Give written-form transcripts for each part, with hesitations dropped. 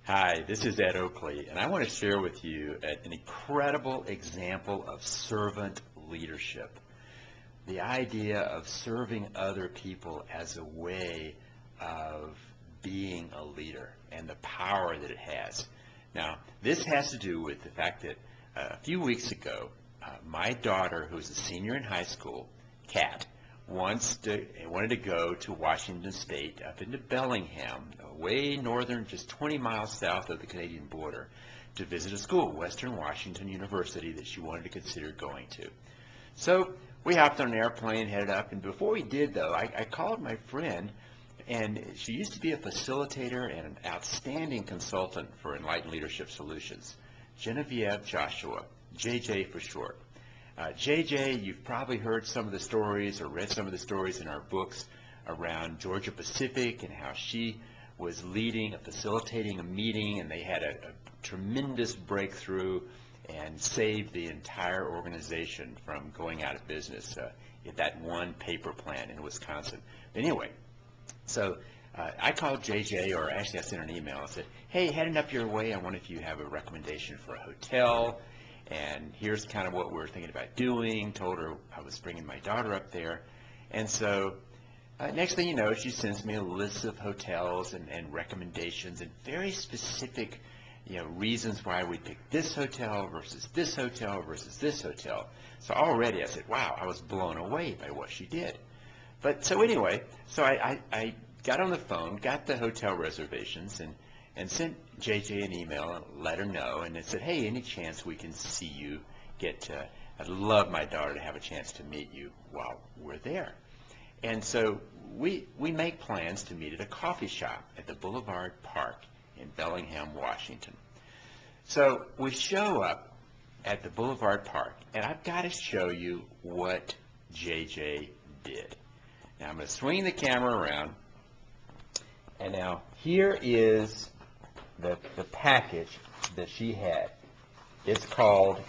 Hi, this is Ed Oakley, and I want to share with you an incredible example of servant leadership. The idea of serving other people as a way of being a leader and the power that it has. Now, this has to do with the fact that a few weeks ago, my daughter, who is a senior in high school, Kat, wanted to go to Washington State up into Bellingham, way northern, just 20 miles south of the Canadian border, to visit a school, Western Washington University, that she wanted to consider going to. So we hopped on an airplane, headed up, and before we did, though, I called my friend, and she used to be a facilitator and an outstanding consultant for Enlightened Leadership Solutions, Genevieve Joshua, JJ for short. JJ, you've probably heard some of the stories or read some of the stories in our books around Georgia Pacific and how she was facilitating a meeting, and they had a tremendous breakthrough and saved the entire organization from going out of business at that one paper plant in Wisconsin. Anyway, so I called JJ, or actually I sent her an email. I said, hey, heading up your way, I wonder if you have a recommendation for a hotel, and here's kind of what we're thinking about doing. Told her I was bringing my daughter up there. And so next thing you know, she sends me a list of hotels and recommendations and very specific reasons why we picked this hotel versus this hotel versus this hotel. So already I said, wow, I was blown away by what she did. But so anyway, so I got on the phone, got the hotel reservations, and sent JJ an email and let her know, and it said, hey, any chance we can see you I'd love my daughter to have a chance to meet you while we're there. And so we make plans to meet at a coffee shop at the Boulevard Park in Bellingham, Washington. So we show up at the Boulevard Park, and I've got to show you what JJ did. Now I'm going to swing the camera around, and now here is the package that she had. It's called,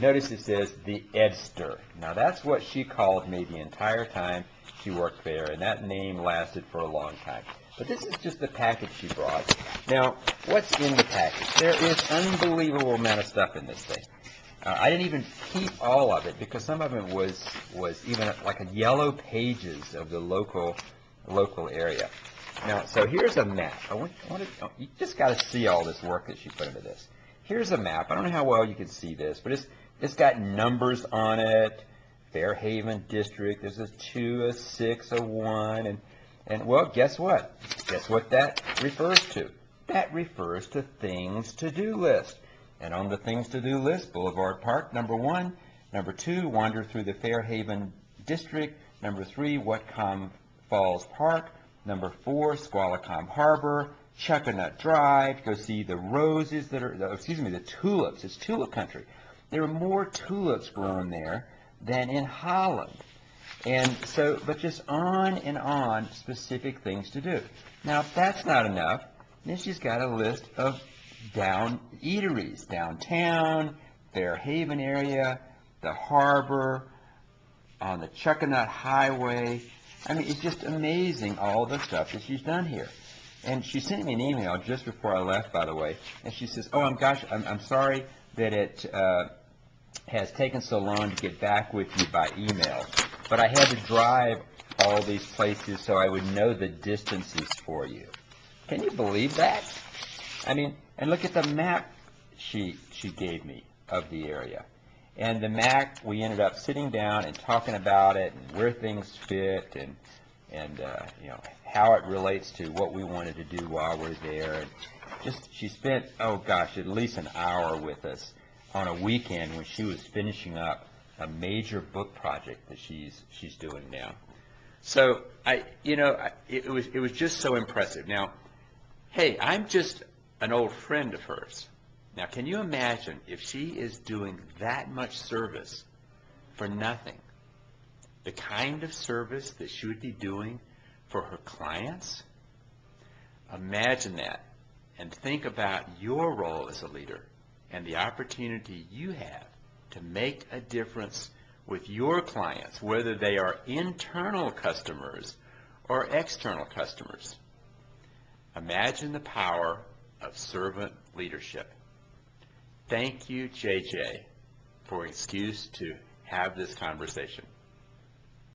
notice it says the Edster. Now that's what she called me the entire time she worked there, and that name lasted for a long time. But this is just the package she brought. Now, what's in the package? There is unbelievable amount of stuff in this thing. I didn't even keep all of it because some of it was even like a yellow pages of the local area. Now, so here's a map. You just got to see all this work that she put into this. Here's a map. I don't know how well you can see this, but it's got numbers on it. Fairhaven District. There's a 2, a 6, a 1, and well, guess what? Guess what that refers to? That refers to things to do list. And on the things to do list, Boulevard Park, number 1. Number 2, wander through the Fairhaven District. Number 3, Whatcom Falls Park. Number 4, Squalicum Harbor. Chuckanut Drive. Go see the roses that are, the tulips. It's tulip country. There are more tulips grown there than in Holland. And so, but just on and on, specific things to do. Now, if that's not enough, then she's got a list of eateries, downtown, Fairhaven area, the harbor, on the Chuckanut Highway. I mean, it's just amazing all the stuff that she's done here. And she sent me an email just before I left, by the way, and she says, oh, I'm sorry that it has taken so long to get back with you by email, but I had to drive all these places so I would know the distances for you. Can you believe that? I mean, and look at the map she gave me of the area. And the map, we ended up sitting down and talking about it and where things fit and how it relates to what we wanted to do while we're there. And she spent, oh gosh, at least an hour with us on a weekend when she was finishing up a major book project that she's doing now. So it was just so impressive. Now, hey, I'm just an old friend of hers. Now, can you imagine if she is doing that much service for nothing? The kind of service that she would be doing for her clients? Imagine that, and think about your role as a leader and the opportunity you have to make a difference with your clients, whether they are internal customers or external customers. Imagine the power of servant leadership. Thank you, JJ, for an excuse to have this conversation.